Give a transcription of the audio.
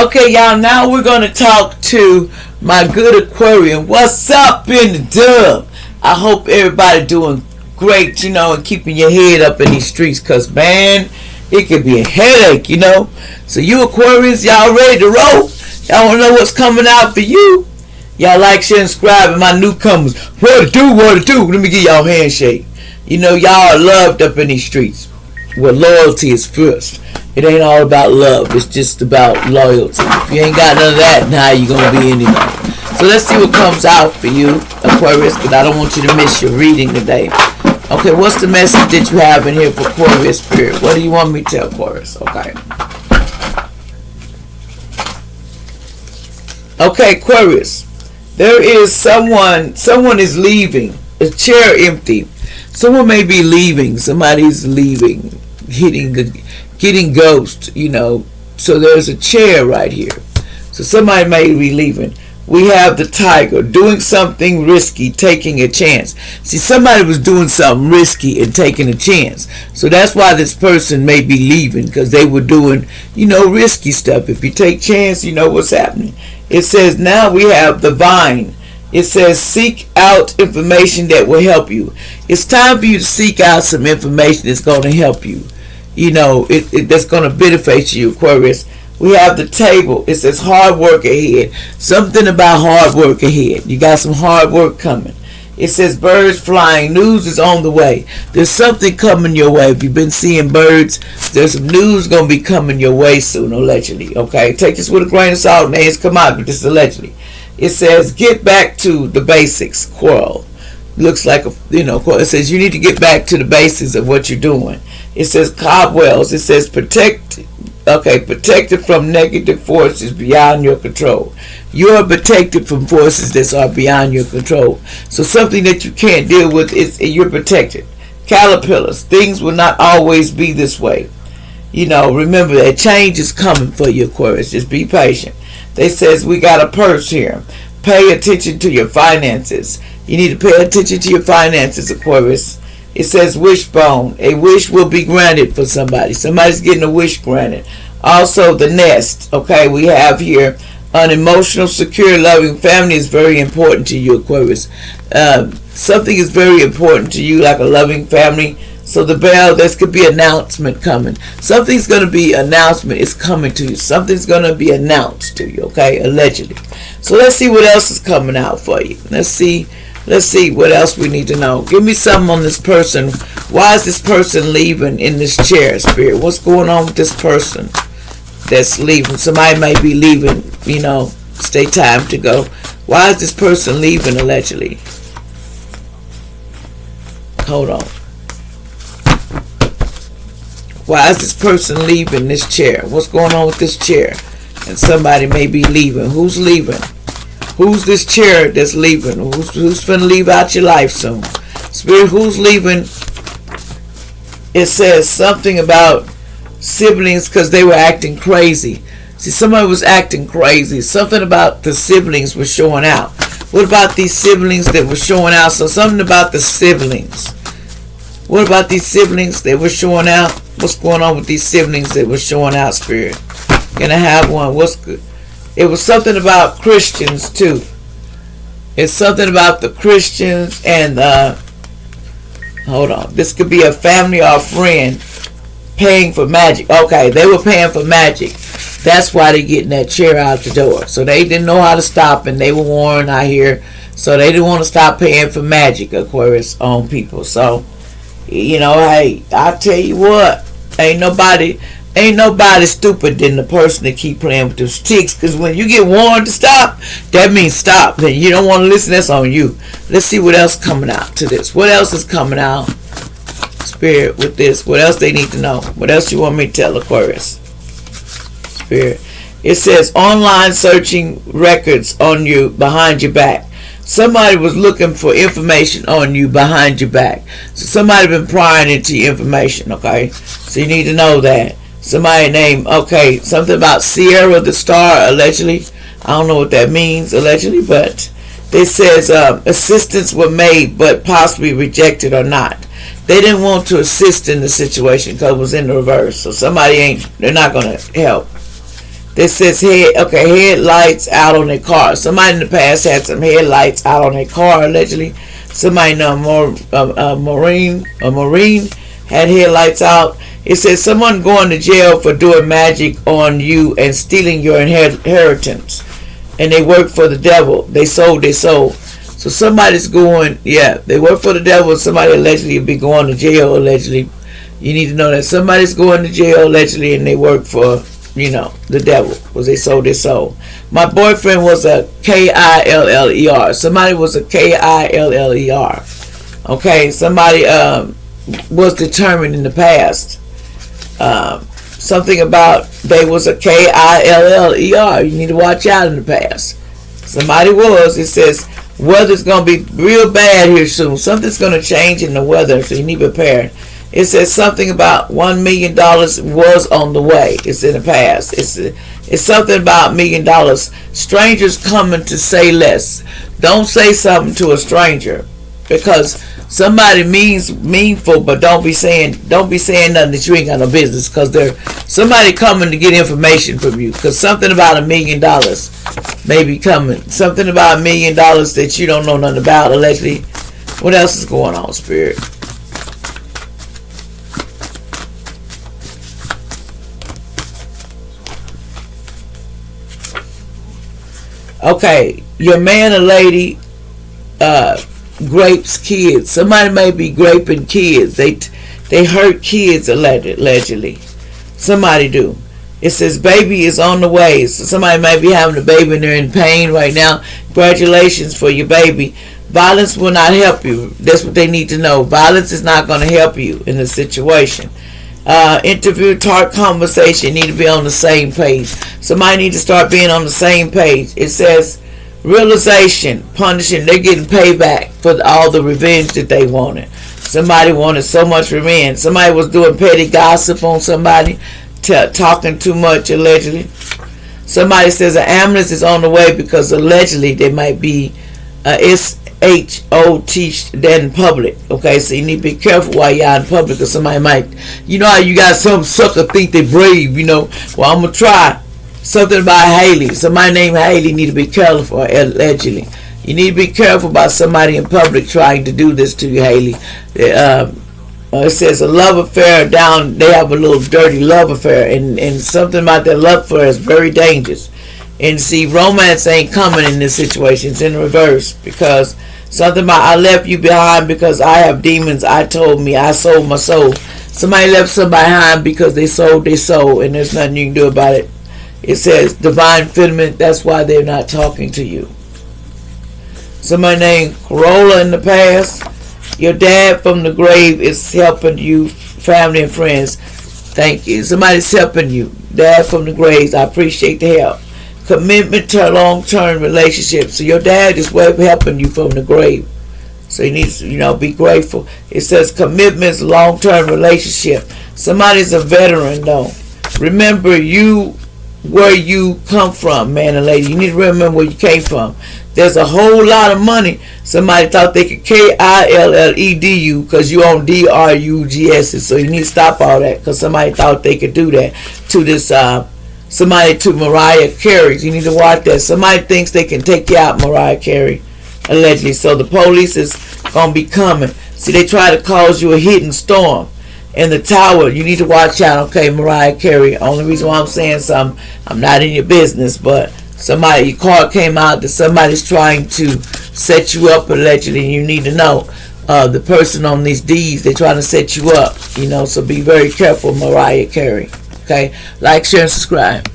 Okay, y'all, now we're going to talk to my good Aquarian. What's up in the dub? I hope everybody doing great, and keeping your head up in these streets, because, man, it could be a headache. So you Aquarians, y'all ready to roll? Y'all want to know what's coming out for you? Y'all like, share, and subscribe, and my newcomers, what to do? Let me give y'all a handshake. Y'all are loved up in these streets. Where loyalty is first. It ain't all about love. It's just about loyalty. If you ain't got none of that, now you gonna be anybody. So let's see what comes out for you, Aquarius, because I don't want you to miss your reading today. Okay, what's the message that you have in here for Aquarius spirit? What do you want me to tell Aquarius? Okay. Okay, Aquarius. There is someone is leaving. A chair empty. Someone may be leaving. Somebody's leaving. Getting ghost, So there's a chair right here. So somebody may be leaving. We have the tiger doing something risky, taking a chance. See, somebody was doing something risky and taking a chance. So that's why this person may be leaving, because they were doing, risky stuff. If you take chance, you know what's happening. It says now we have the vine. It says seek out information that will help you. It's time for you to seek out some information that's going to help you. That's going to benefit you, Aquarius. We have the table. It says hard work ahead. Something about hard work ahead. You got some hard work coming. It says birds flying. News is on the way. There's something coming your way. If you've been seeing birds, there's some news going to be coming your way soon, allegedly. Okay? Take this with a grain of salt. Names come out, but this is allegedly. It says get back to the basics, quarrel. Looks like it says you need to get back to the basics of what you're doing. It says cobwebs. It says protected from negative forces beyond your control. You are protected from forces that are beyond your control. So something that you can't deal with, you're protected. Caterpillars. Things will not always be this way. Remember that change is coming for you, Aquarius. Just be patient. They says we got a purse here. Pay attention to your finances. You need to pay attention to your finances, Aquarius. It says wishbone. A wish will be granted for somebody. Somebody's getting a wish granted. Also, the nest. Okay, we have here an emotional, secure, loving family is very important to you, Aquarius. Something is very important to you, like a loving family. So the bell, this could be announcement coming. Something's going to be announcement is coming to you. Something's going to be announced to you, okay, allegedly. So let's see what else is coming out for you. Let's see what else we need to know. Give me something on this person. Why is this person leaving in this chair, Spirit? What's going on with this person that's leaving? Somebody may be leaving, stay time to go. Why is this person leaving, allegedly? Hold on. Why is this person leaving this chair? What's going on with this chair? And somebody may be leaving. Who's leaving? Who's this chair that's leaving? Who's finna leave out your life soon? Spirit, who's leaving? It says something about siblings because they were acting crazy. See, somebody was acting crazy. Something about the siblings was showing out. What about these siblings that were showing out? So something about the siblings. What about these siblings that were showing out? What's going on with these siblings that were showing out, Spirit? Can I have one? What's good? It was something about Christians, too. It's something about the Christians and, hold on. This could be a family or a friend paying for magic. Okay, they were paying for magic. That's why they're getting that chair out the door. So they didn't know how to stop, and they were warned out here. So they didn't want to stop paying for magic, Aquarius, on people. So, hey, I tell you what, ain't nobody stupid than the person that keep playing with those sticks. Because when you get warned to stop, that means stop. Then you don't want to listen. That's on you. Let's see what else coming out to this. What else is coming out, Spirit, with this? What else they need to know? What else you want me to tell, Aquarius? Spirit. It says online searching records on you behind your back. Somebody was looking for information on you behind your back. So somebody been prying into your information, okay? So you need to know that. Somebody named, something about Sierra the Star, allegedly. I don't know what that means, allegedly, but it says assistance were made but possibly rejected or not. They didn't want to assist in the situation because it was in the reverse. So they're not going to help. that says headlights out on their car. Somebody in the past had some headlights out on their car allegedly. Somebody named Marine had headlights out. It says someone going to jail for doing magic on you and stealing your inheritance. And they work for the devil. They sold their soul. So somebody's going, they work for the devil. Somebody allegedly be going to jail allegedly. You need to know that somebody's going to jail allegedly and they work for, the devil because they sold their soul. My boyfriend was a Killer. Somebody was a Killer. Okay, somebody was determined in the past. Something about they was a Killer. You need to watch out in the past. Somebody was. It says weather's going to be real bad here soon. Something's going to change in the weather, so you need to be prepared. It says something about $1 million was on the way. It's in the past. It's something about $1 million. Strangers coming to say less. Don't say something to a stranger, because somebody meanful, but don't be saying nothing that you ain't got no business, because there's somebody coming to get information from you, because something about $1 million may be coming. Something about $1 million that you don't know nothing about allegedly. What else is going on, Spirit? Okay, your man or lady grapes kids. Somebody may be graping kids. They hurt kids allegedly. Somebody do. It says baby is on the way. So somebody may be having a baby and they're in pain right now. Congratulations for your baby. Violence will not help you. That's what they need to know. Violence is not going to help you in this situation. Interview, talk, conversation need to be on the same page. Somebody need to start being on the same page. It says realization, punishing. They're getting payback for all the revenge that they wanted. Somebody wanted so much revenge. Somebody was doing petty gossip on somebody, talking too much allegedly. Somebody says an ambulance is on the way because allegedly they might be SHOT dead in public. Okay, so you need to be careful while you're out in public, because somebody might, how you got some sucker think they brave, well, I'm gonna try. Something about Haley. Somebody named Haley need to be careful allegedly. You need to be careful about somebody in public trying to do this to you, Haley. It says a love affair down. They have a little dirty love affair, and something about that love affair is very dangerous. And see, romance ain't coming in this situation. It's in reverse, because something about I left you behind because I have demons. I told me I sold my soul. Somebody left somebody behind because they sold their soul, and there's nothing you can do about it. It says divine fulfillment. That's why they're not talking to you. Somebody named Corolla in the past. Your dad from the grave is helping you, family and friends. Thank you. Somebody's helping you. Dad from the graves. I appreciate the help. Commitment to a long-term relationship. So your dad is helping you from the grave. So you need to, be grateful. It says commitments, long-term relationship. Somebody's a veteran though. Remember where you come from, man and lady. You need to remember where you came from. There's a whole lot of money. Somebody thought they could KILLED because you own DRUGS. So you need to stop all that, because somebody thought they could do that to this to Mariah Carey. You need to watch that. Somebody thinks they can take you out, Mariah Carey, allegedly. So the police is going to be coming. See, they try to cause you a hidden storm in the tower. You need to watch out, okay, Mariah Carey. Only reason why I'm saying something, I'm not in your business, but your card came out that somebody's trying to set you up allegedly, and you need to know the person on these deeds, they're trying to set you up, so be very careful, Mariah Carey. Okay, like, share, and subscribe.